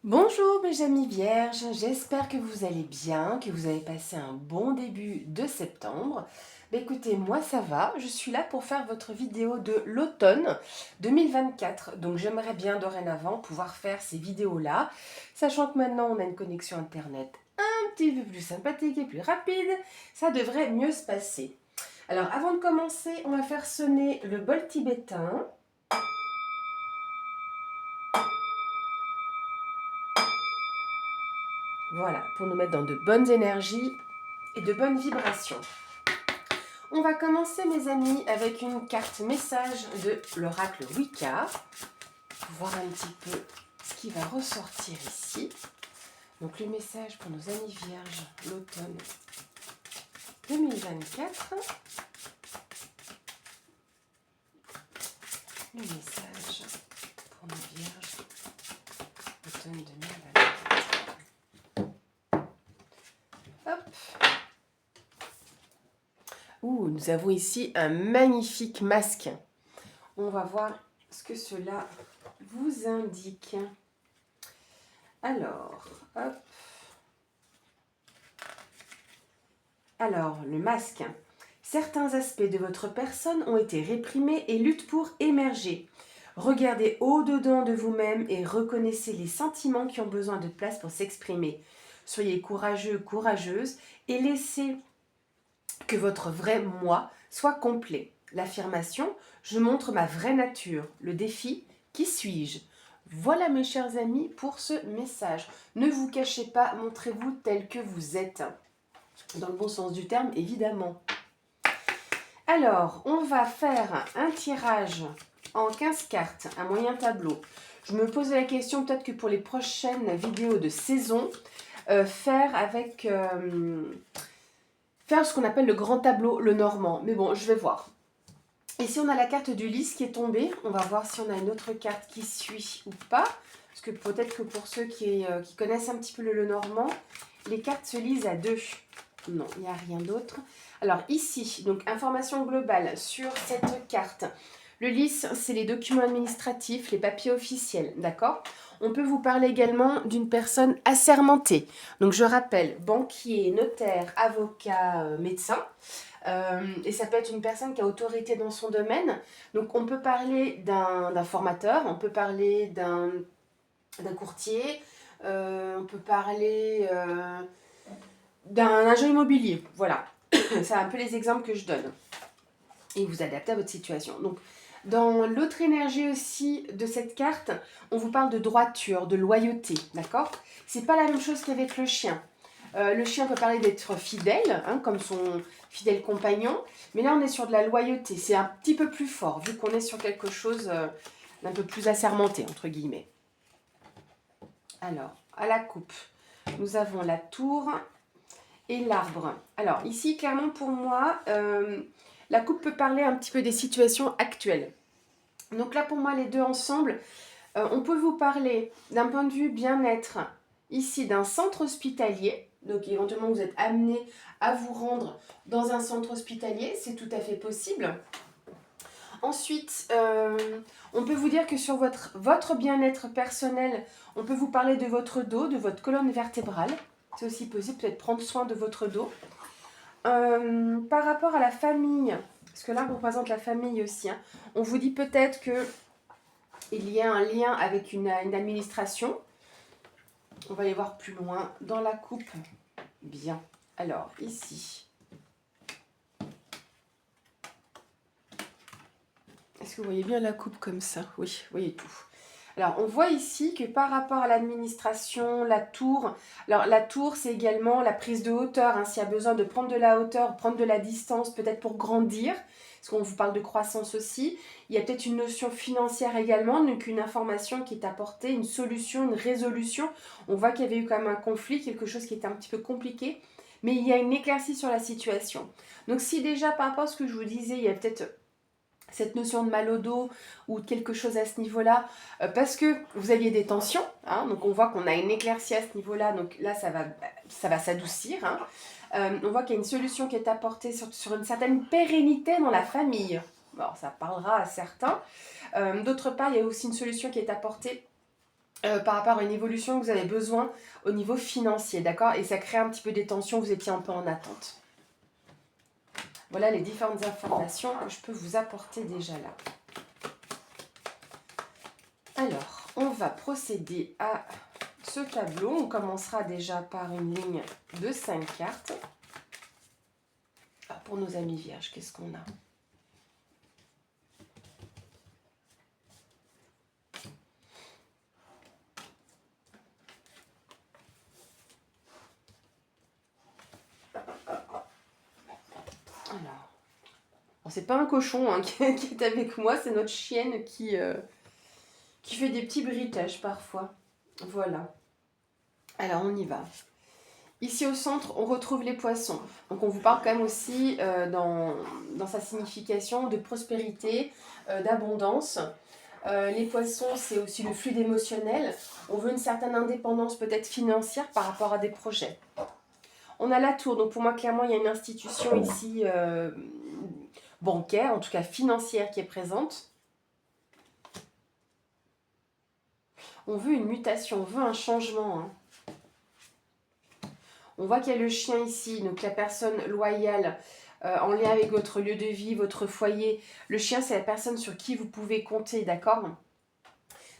Bonjour mes amis vierges, j'espère que vous allez bien, que vous avez passé un bon début de septembre. Écoutez, moi ça va, je suis là pour faire votre vidéo de l'automne 2024. Donc j'aimerais bien dorénavant pouvoir faire ces vidéos-là, sachant que maintenant on a une connexion internet un petit peu plus sympathique et plus rapide, ça devrait mieux se passer. Alors avant de commencer, on va faire sonner le bol tibétain. Voilà, pour nous mettre dans de bonnes énergies et de bonnes vibrations. On va commencer, mes amis, avec une carte message de l'oracle Wicca, pour voir un petit peu ce qui va ressortir ici. Donc le message pour nos amis vierges, l'automne 2024. Le message pour nos vierges, automne 2024. Hop. Ouh, nous avons ici un magnifique masque. On va voir ce que cela vous indique. Alors, hop. Alors, le masque. Certains aspects de votre personne ont été réprimés et luttent pour émerger. Regardez au-dedans de vous-même et reconnaissez les sentiments qui ont besoin de place pour s'exprimer. Soyez courageux, courageuse et laissez que votre vrai moi soit complet. L'affirmation, je montre ma vraie nature. Le défi, qui suis-je? Voilà mes chers amis pour ce message. Ne vous cachez pas, montrez-vous tel que vous êtes. Dans le bon sens du terme, évidemment. Alors, on va faire un tirage en 15 cartes, un moyen tableau. Je me posais la question, peut-être que pour les prochaines vidéos de saison, faire ce qu'on appelle le grand tableau, le normand. Mais bon, je vais voir. Ici, on a la carte du lys qui est tombée. On va voir si on a une autre carte qui suit ou pas. Parce que peut-être que pour ceux qui connaissent un petit peu le normand, les cartes se lisent à deux. Non, il n'y a rien d'autre. Alors ici, donc information globale sur cette carte. Le lys, c'est les documents administratifs, les papiers officiels, d'accord? On peut vous parler également d'une personne assermentée. Donc je rappelle, banquier, notaire, avocat, médecin. Et ça peut être une personne qui a autorité dans son domaine. Donc on peut parler d'un formateur, on peut parler d'un courtier, on peut parler d'un agent immobilier. Voilà, c'est un peu les exemples que je donne. Et vous adaptez à votre situation. Donc, dans l'autre énergie aussi de cette carte, on vous parle de droiture, de loyauté, d'accord? C'est pas la même chose qu'avec le chien. Le chien peut parler d'être fidèle, hein, comme son fidèle compagnon, mais là on est sur de la loyauté. C'est un petit peu plus fort, vu qu'on est sur quelque chose d'un peu plus assermenté, entre guillemets. Alors, à la coupe, nous avons la tour et l'arbre. Alors, ici, clairement pour moi, la coupe peut parler un petit peu des situations actuelles. Donc là, pour moi, les deux ensemble, on peut vous parler d'un point de vue bien-être, ici, d'un centre hospitalier. Donc éventuellement, vous êtes amené à vous rendre dans un centre hospitalier, c'est tout à fait possible. Ensuite, on peut vous dire que sur votre bien-être personnel, on peut vous parler de votre dos, de votre colonne vertébrale. C'est aussi possible, peut-être prendre soin de votre dos. Par rapport à la famille, parce que là, on représente la famille aussi, hein, on vous dit peut-être qu'il y a un lien avec une administration. On va aller voir plus loin dans la coupe. Bien. Alors, ici. Est-ce que vous voyez bien la coupe comme ça? Oui, vous voyez tout. Alors, on voit ici que par rapport à l'administration, la tour, alors la tour, c'est également la prise de hauteur, hein, s'il y a besoin de prendre de la hauteur, prendre de la distance, peut-être pour grandir, parce qu'on vous parle de croissance aussi. Il y a peut-être une notion financière également, donc une information qui est apportée, une solution, une résolution. On voit qu'il y avait eu quand même un conflit, quelque chose qui était un petit peu compliqué, mais il y a une éclaircie sur la situation. Donc si déjà par rapport à ce que je vous disais, il y a peut-être cette notion de mal au dos ou quelque chose à ce niveau-là, parce que vous aviez des tensions, hein, donc on voit qu'on a une éclaircie à ce niveau-là, donc là ça va s'adoucir. Hein. On voit qu'il y a une solution qui est apportée sur une certaine pérennité dans la famille. Bon, ça parlera à certains. D'autre part, il y a aussi une solution qui est apportée par rapport à une évolution que vous avez besoin au niveau financier, d'accord? Et ça crée un petit peu des tensions, vous étiez un peu en attente. Voilà les différentes informations que je peux vous apporter déjà là. Alors, on va procéder à ce tableau. On commencera déjà par une ligne de 5 cartes. Alors, pour nos amis vierges, qu'est-ce qu'on a? Alors, c'est pas un cochon hein, qui est avec moi, c'est notre chienne qui fait des petits bruitages parfois. Voilà. Alors, on y va. Ici au centre, on retrouve les poissons. Donc on vous parle quand même aussi dans sa signification de prospérité, d'abondance. Les poissons, c'est aussi le flux d'émotionnel. On veut une certaine indépendance peut-être financière par rapport à des projets. On a la tour, donc pour moi clairement il y a une institution ici bancaire, en tout cas financière qui est présente. On veut une mutation, on veut un changement. Hein. On voit qu'il y a le chien ici, donc la personne loyale en lien avec votre lieu de vie, votre foyer. Le chien, c'est la personne sur qui vous pouvez compter, d'accord?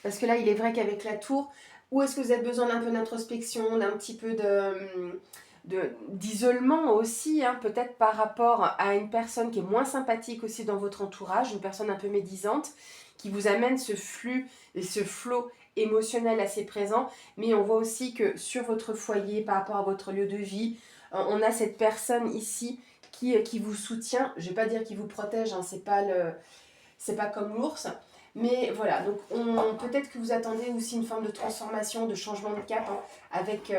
Parce que là, il est vrai qu'avec la tour, où est-ce que vous avez besoin d'un peu d'introspection, d'un petit peu d'isolement aussi, hein, peut-être par rapport à une personne qui est moins sympathique aussi dans votre entourage, une personne un peu médisante, qui vous amène ce flux et ce flot émotionnel assez présent, mais on voit aussi que sur votre foyer, par rapport à votre lieu de vie, on a cette personne ici qui vous soutient, je ne vais pas dire qui vous protège, hein, c'est pas comme l'ours, mais voilà, donc peut-être que vous attendez aussi une forme de transformation, de changement de cap hein, avec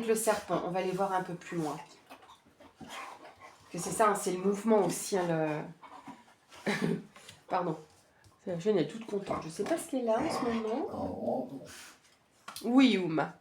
le serpent. On va aller voir un peu plus loin. Que c'est ça, hein, c'est le mouvement aussi. Hein, Pardon. La jeune est toute contente. Je ne sais pas ce qu'elle a en ce moment. Oui, Ouma.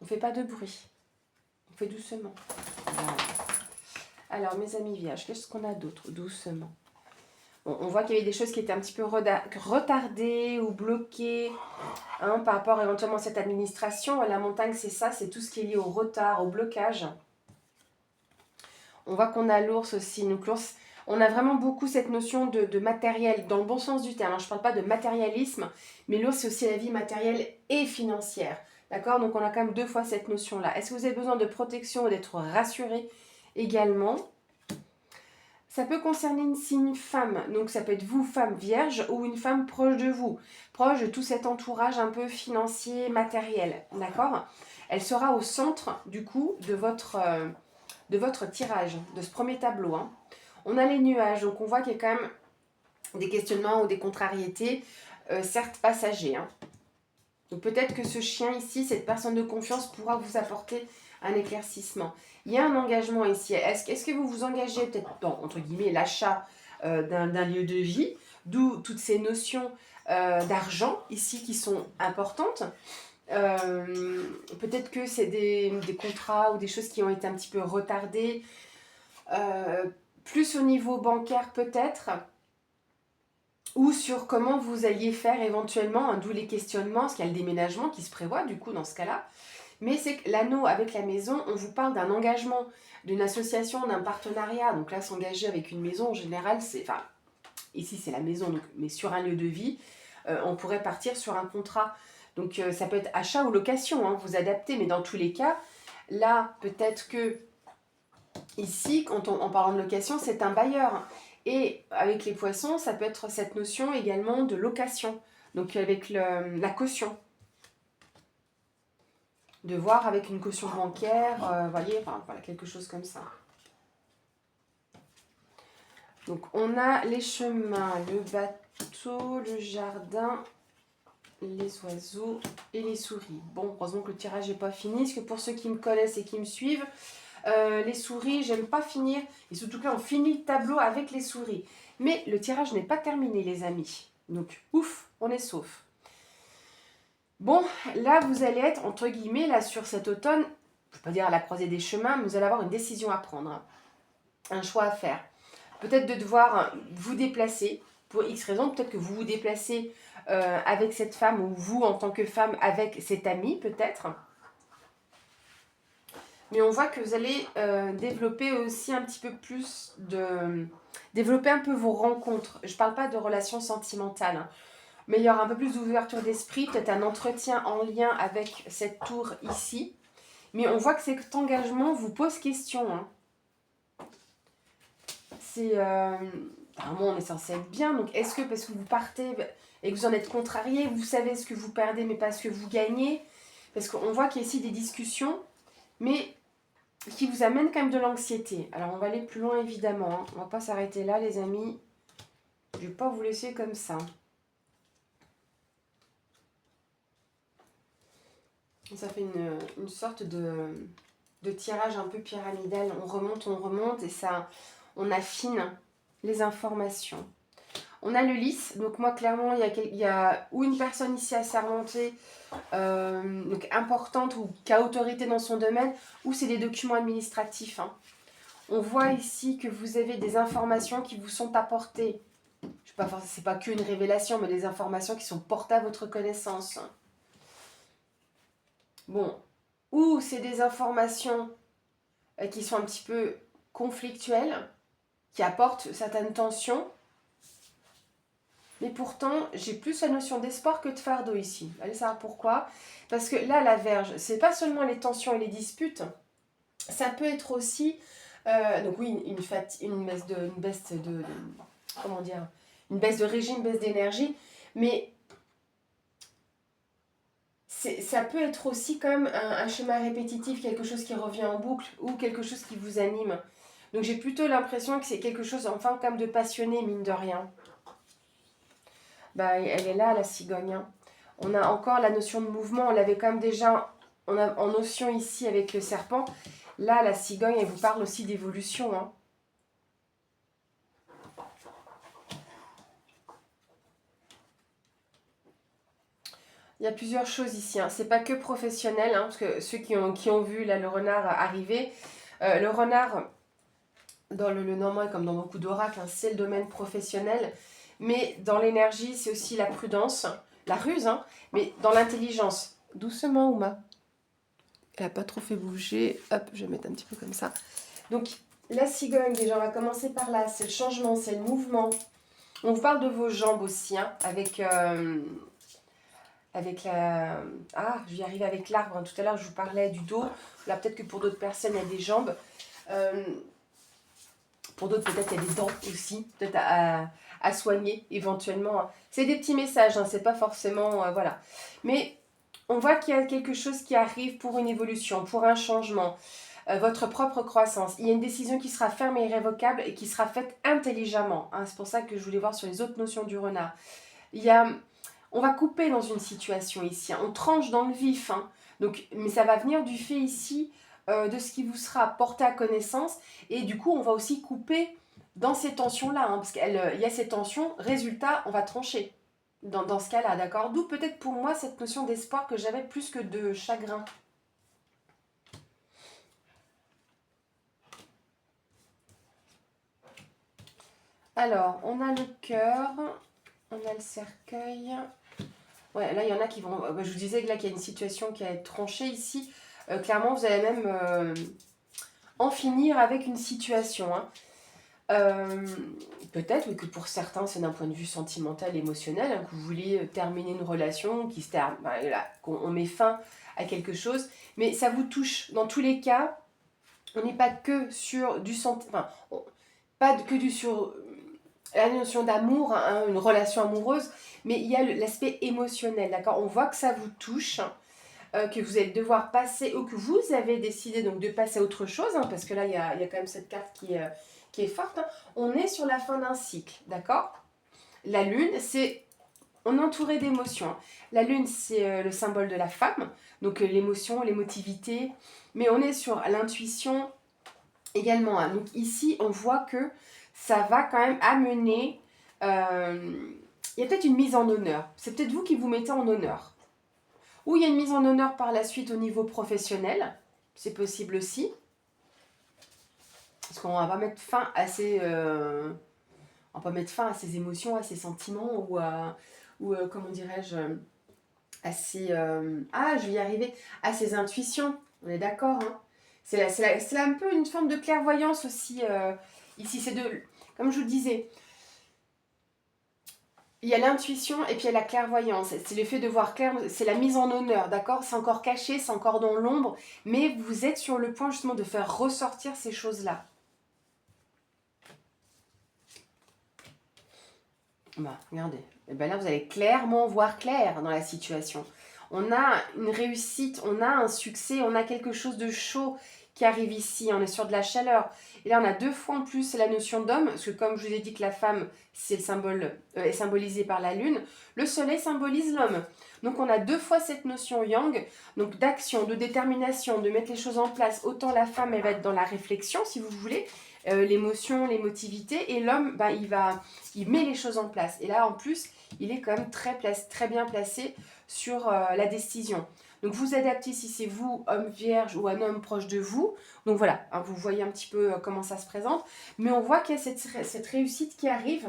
On ne fait pas de bruit. On fait doucement. Voilà. Alors, mes amis vierges, qu'est-ce qu'on a d'autre? Doucement. Bon, on voit qu'il y avait des choses qui étaient un petit peu retardées ou bloquées hein, par rapport éventuellement à cette administration. La montagne, c'est ça, c'est tout ce qui est lié au retard, au blocage. On voit qu'on a l'ours aussi. Donc l'ours, on a vraiment beaucoup cette notion de matériel, dans le bon sens du terme. Je ne parle pas de matérialisme, mais l'ours, c'est aussi la vie matérielle et financière. D'accord? Donc on a quand même deux fois cette notion-là. Est-ce que vous avez besoin de protection ou d'être rassuré également? Ça peut concerner une signe femme, donc ça peut être vous, femme vierge, ou une femme proche de vous, proche de tout cet entourage un peu financier, matériel, d'accord? Elle sera au centre, du coup, de votre tirage, de ce premier tableau. Hein. On a les nuages, donc on voit qu'il y a quand même des questionnements ou des contrariétés, certes passagers. Hein. Donc peut-être que ce chien ici, cette personne de confiance pourra vous apporter un éclaircissement. Il y a un engagement ici. Est-ce que vous vous engagez peut-être dans, entre guillemets, l'achat d'un lieu de vie, d'où toutes ces notions d'argent ici qui sont importantes. Peut-être que c'est des contrats ou des choses qui ont été un petit peu retardées. Plus au niveau bancaire peut-être. Ou sur comment vous alliez faire éventuellement, hein, d'où les questionnements, parce qu'il y a le déménagement qui se prévoit du coup dans ce cas-là. Mais c'est que l'anneau avec la maison, on vous parle d'un engagement, d'une association, d'un partenariat. Donc là, s'engager avec une maison, en général, c'est... Enfin, ici, c'est la maison, donc, mais sur un lieu de vie, on pourrait partir sur un contrat. Donc ça peut être achat ou location, hein, vous adaptez. Mais dans tous les cas, là, peut-être que ici, en parlant de location, c'est un bailleur. Et avec les poissons, ça peut être cette notion également de location. Donc avec la caution. De voir avec une caution bancaire, voyez, enfin, voilà, quelque chose comme ça. Donc on a les chemins, le bateau, le jardin, les oiseaux et les souris. Bon, heureusement que le tirage n'est pas fini, parce que pour ceux qui me connaissent et qui me suivent, les souris, j'aime pas finir, et surtout que là on finit le tableau avec les souris. Mais le tirage n'est pas terminé les amis, donc ouf, on est sauf. Bon, là, vous allez être, entre guillemets, là, sur cet automne, je ne vais pas dire à la croisée des chemins, mais vous allez avoir une décision à prendre, hein, un choix à faire. Peut-être de devoir vous déplacer, pour X raisons, peut-être que vous vous déplacez avec cette femme, ou vous en tant que femme avec cet ami peut-être. Mais on voit que vous allez développer aussi un petit peu plus de... Développer un peu vos rencontres. Je ne parle pas de relations sentimentales, hein, mais il y aura un peu plus d'ouverture d'esprit, peut-être un entretien en lien avec cette tour ici. Mais on voit que cet engagement vous pose question. Hein. C'est... Apparemment, on est censé être bien. Donc, est-ce que parce que vous partez et que vous en êtes contrarié, vous savez ce que vous perdez, mais pas ce que vous gagnez? Parce qu'on voit qu'il y a ici des discussions, mais qui vous amènent quand même de l'anxiété. Alors, on va aller plus loin, évidemment. Hein. On va pas s'arrêter là, les amis. Je vais pas vous laisser comme ça. Ça fait une sorte de tirage un peu pyramidal. On remonte et ça, on affine les informations. On a le lys, donc moi clairement il y a ou une personne ici assermentée, donc importante ou qui a autorité dans son domaine, ou c'est des documents administratifs. Hein. On voit ici que vous avez des informations qui vous sont apportées. C'est pas qu'une révélation, mais des informations qui sont portées à votre connaissance. Bon, ou c'est des informations qui sont un petit peu conflictuelles, qui apportent certaines tensions. Mais pourtant, j'ai plus la notion d'espoir que de fardeau ici. Allez savoir pourquoi. Parce que là, la Vierge, c'est pas seulement les tensions et les disputes, ça peut être aussi, donc oui, une baisse de comment dire, une baisse de régime, une baisse d'énergie, mais ça peut être aussi comme un schéma répétitif, quelque chose qui revient en boucle ou quelque chose qui vous anime. Donc j'ai plutôt l'impression que c'est quelque chose, enfin, comme de passionné, mine de rien. Bah, elle est là, la cigogne. Hein. On a encore la notion de mouvement. On l'avait quand même déjà en notion ici avec le serpent. Là, la cigogne, elle vous parle aussi d'évolution. Hein. Il y a plusieurs choses ici. Hein. C'est pas que professionnel, hein, parce que ceux qui ont vu là, le renard arriver, le renard, dans le normand, comme dans beaucoup d'oracles, hein, c'est le domaine professionnel. Mais dans l'énergie, c'est aussi la prudence, la ruse, hein, mais dans l'intelligence. Doucement, Ouma. Elle n'a pas trop fait bouger. Hop, je vais mettre un petit peu comme ça. Donc, la cigogne, déjà, on va commencer par là. C'est le changement, c'est le mouvement. On vous parle de vos jambes aussi, hein, avec la... Ah, je vais y arriver avec l'arbre. Hein. Tout à l'heure, je vous parlais du dos. Là, peut-être que pour d'autres personnes, il y a des jambes. Pour d'autres, peut-être, il y a des dents aussi. Peut-être à soigner, éventuellement. C'est des petits messages, hein, c'est pas forcément... voilà. Mais... on voit qu'il y a quelque chose qui arrive pour une évolution, pour un changement, votre propre croissance. Il y a une décision qui sera ferme et irrévocable et qui sera faite intelligemment. Hein. C'est pour ça que je voulais voir sur les autres notions du renard. On va couper dans une situation ici, hein. On tranche dans le vif. Hein. Donc, mais ça va venir du fait ici de ce qui vous sera porté à connaissance. Et du coup, on va aussi couper dans ces tensions-là. Hein, parce qu'il y a ces tensions, résultat, on va trancher. Dans ce cas-là, d'accord? D'où peut-être pour moi cette notion d'espoir que j'avais plus que de chagrin. Alors, on a le cœur, on a le cercueil. Ouais, là, il y en a qui vont... je vous disais que là, qu'il y a une situation qui va être tranchée ici. Clairement, vous allez même en finir avec une situation. Hein. Peut-être que pour certains, c'est d'un point de vue sentimental, émotionnel, hein, que vous voulez terminer une relation, qui se termine, qu'on met fin à quelque chose, mais ça vous touche. Dans tous les cas, on n'est pas que sur du sentiment, pas que sur la notion d'amour, hein, une relation amoureuse, mais il y a l'aspect émotionnel, d'accord? On voit que ça vous touche, que vous allez devoir passer, ou que vous avez décidé donc de passer à autre chose, hein, parce que là, il y a quand même cette carte qui est forte. Hein. On est sur la fin d'un cycle, d'accord? La lune, on est entouré d'émotions. Hein. La lune, c'est le symbole de la femme, donc l'émotion, l'émotivité, mais on est sur l'intuition également. Hein. Donc ici, on voit que ça va quand même amener... il y a peut-être une mise en honneur. C'est peut-être vous qui vous mettez en honneur. Ou il y a une mise en honneur par la suite au niveau professionnel. C'est possible aussi. Parce qu'on va pas mettre fin à ces... on va pas mettre fin à ses émotions, à ses sentiments ou à ou comment dirais-je, à ses... je vais y arriver, à ses intuitions. On est d'accord, hein. C'est un peu une forme de clairvoyance aussi. Ici, c'est comme je vous le disais, il y a l'intuition et puis il y a la clairvoyance. C'est le fait de voir clair, c'est la mise en honneur, d'accord? C'est encore caché, c'est encore dans l'ombre, mais vous êtes sur le point justement de faire ressortir ces choses-là. Bah, regardez. Et ben là, vous allez clairement voir clair dans la situation. On a une réussite, on a un succès, on a quelque chose de chaud qui arrive ici. On est sur de la chaleur. Et là, on a 2 fois en plus la notion d'homme, parce que comme je vous ai dit que la femme, c'est le symbole, est symbolisée par la lune, le soleil symbolise l'homme. Donc on a 2 fois cette notion yang, donc d'action, de détermination, de mettre les choses en place. Autant la femme, elle va être dans la réflexion, si vous voulez, l'émotion, l'émotivité, et l'homme, ben, il met les choses en place. Et là, en plus, il est quand même très bien placé sur la décision. Donc vous adaptez si c'est vous, homme vierge, ou un homme proche de vous. Donc voilà, hein, vous voyez un petit peu comment ça se présente. Mais on voit qu'il y a cette réussite qui arrive,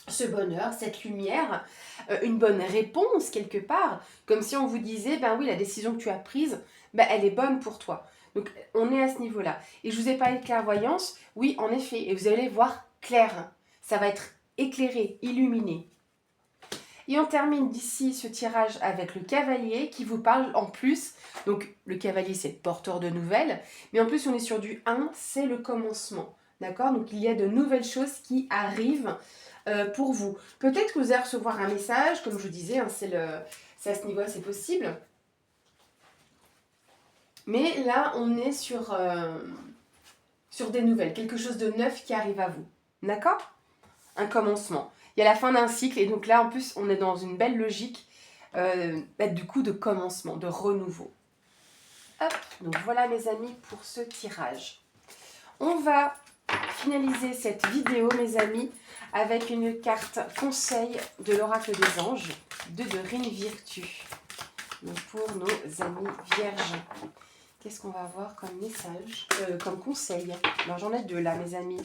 ce bonheur, cette lumière, une bonne réponse quelque part, comme si on vous disait, ben oui, la décision que tu as prise, ben, elle est bonne pour toi. Donc on est à ce niveau-là. Et je vous ai parlé de clairvoyance, oui, en effet, et vous allez voir clair. Ça va être éclairé, illuminé. Et on termine d'ici ce tirage avec le cavalier qui vous parle en plus. Donc le cavalier, c'est le porteur de nouvelles. Mais en plus, on est sur du 1, c'est le commencement. D'accord? Donc il y a de nouvelles choses qui arrivent pour vous. Peut-être que vous allez recevoir un message, comme je vous disais, hein, c'est à ce niveau-là, c'est possible. Mais là, on est sur des nouvelles, quelque chose de neuf qui arrive à vous. D'accord? Un commencement. Il y a la fin d'un cycle et donc là, en plus, on est dans une belle logique du coup de commencement, de renouveau. Hop, donc voilà mes amis pour ce tirage. On va finaliser cette vidéo, mes amis, avec une carte conseil de l'oracle des anges de Dorine Virtue. Donc pour nos amis vierges. Qu'est-ce qu'on va avoir comme message, comme conseil? Alors j'en ai 2 là, mes amis.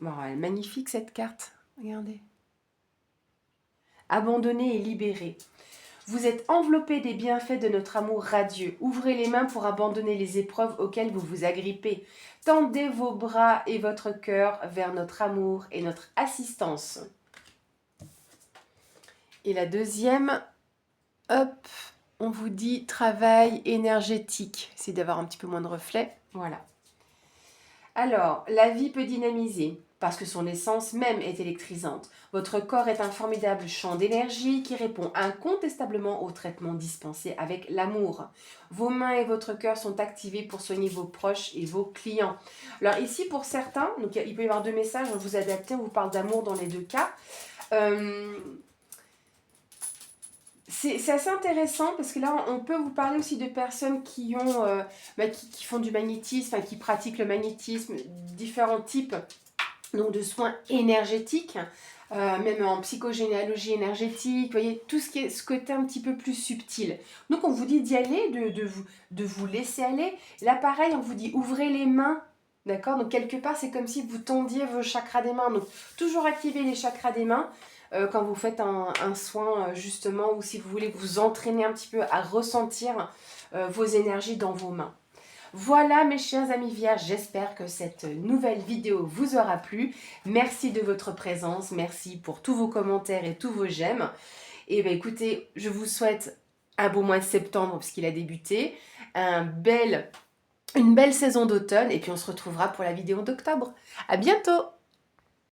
Bon, elle est magnifique cette carte. Regardez. Abandonné et libéré. Vous êtes enveloppé des bienfaits de notre amour radieux. Ouvrez les mains pour abandonner les épreuves auxquelles vous vous agrippez. Tendez vos bras et votre cœur vers notre amour et notre assistance. Et la deuxième, hop, on vous dit travail énergétique. Essayez d'avoir un petit peu moins de reflets. Voilà. Alors, la vie peut dynamiser, parce que son essence même est électrisante. Votre corps est un formidable champ d'énergie qui répond incontestablement au traitement dispensé avec l'amour. Vos mains et votre cœur sont activés pour soigner vos proches et vos clients. Alors ici, pour certains, donc il peut y avoir 2 messages, on vous adapte, on vous parle d'amour dans les 2 cas. C'est assez intéressant parce que là, on peut vous parler aussi de personnes qui qui font du magnétisme, qui pratiquent le magnétisme, différents types donc de soins énergétiques, même en psychogénéalogie énergétique, vous voyez, tout ce côté un petit peu plus subtil. Donc on vous dit d'y aller, de vous laisser aller. Là pareil, on vous dit ouvrez les mains, d'accord? Donc quelque part, c'est comme si vous tendiez vos chakras des mains. Donc toujours activer les chakras des mains. Quand vous faites un soin justement, ou si vous voulez vous entraîner un petit peu à ressentir vos énergies dans vos mains. Voilà mes chers amis vierges, j'espère que cette nouvelle vidéo vous aura plu. Merci de votre présence, merci pour tous vos commentaires et tous vos j'aime. Et bien écoutez, je vous souhaite un beau mois de septembre puisqu'il a débuté, une belle saison d'automne et puis on se retrouvera pour la vidéo d'octobre. À bientôt!